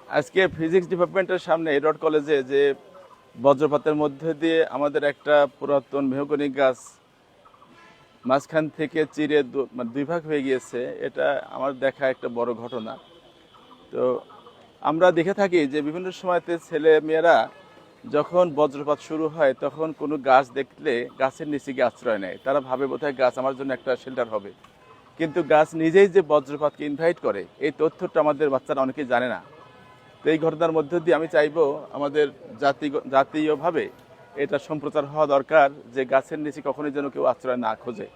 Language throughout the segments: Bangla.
আজকে ফিজিক্স ডিপার্টমেন্টের সামনে এডওয়ার্ড কলেজে যে বজ্রপাতের মধ্যে দিয়ে আমাদের একটা পুরাতন মেহগনি গাছ মাঝখান থেকে চিরে দুই ভাগ হয়ে গিয়েছে, এটা আমার দেখা একটা বড় ঘটনা। তো আমরা দেখে থাকি যে বিভিন্ন সময়তে ছেলে মেয়েরা যখন বজ্রপাত শুরু হয় তখন কোনো গাছ দেখলে গাছের নিচে গিয়ে আশ্রয় নেয়। তারা ভাবে বোধহয় গাছ আমার জন্য একটা শেল্টার হবে, কিন্তু গাছ নিজেই যে বজ্রপাতকে ইনভাইট করে এই তথ্যটা আমাদের বাচ্চারা অনেকেই জানে না। তো এই ঘটনার মধ্য দিয়ে আমি চাইবো আমাদের জাতীয়ভাবে এটা সম্প্রচার হওয়া দরকার যে গাছের নিচে কখনোই যেন কেউ আশ্রয় না খোঁজে,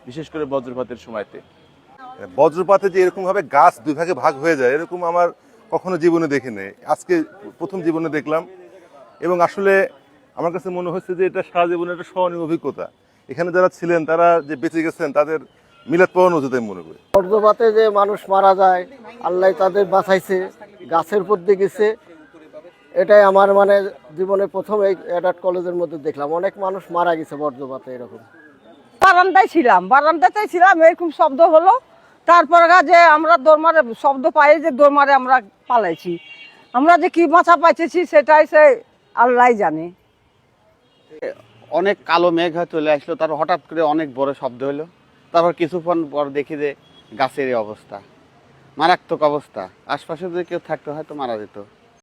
বিশেষ করে বজ্রপাতের সময়তে। বজ্রপাতে যে এরকম ভাবে গাছ দুই ভাগে ভাগ হয়ে যায় এরকম আমার কখনো জীবনে দেখিনি, আজকে প্রথম জীবনে দেখলাম। এবং আসলে আমার কাছে মনে হচ্ছে যে এটা সারা জীবনের একটা স্মরণীয় অভিজ্ঞতা। এখানে যারা ছিলেন তারা যে বেঁচে গেছেন তাদের মিলাদ পড়ানো উচিত আমি মনে করি। বজ্রপাতে যে মানুষ মারা যায়, আল্লাহ তাদের বাঁচাইছে, গাছের উপর দিয়ে গেছে, এটাই আমার মানে জীবনে প্রথম এই এডওয়ার্ড কলেজের মধ্যে দেখলাম। অনেক মানুষ মারা গেছে বজ্রপাতে এরকম। বারান্দাতেই ছিলাম, এরকম শব্দ হলো, তারপরে যে আমরা দৌড়মারে শব্দ পাই, যে দৌড়মারে আমরা পালাইছি। আমরা যে কি মাছা পাইতেছি সেটাই সে আল্লাহ জানে। অনেক কালো মেঘ চলে আসলো, তারপর হঠাৎ করে অনেক বড় শব্দ হলো, তারপর কিছুক্ষণ পর দেখি যে গাছের এই অবস্থা, মারাত্মক অবস্থা। আশপাশে যদি কেউ থাকতো হয়তো মারা যেত।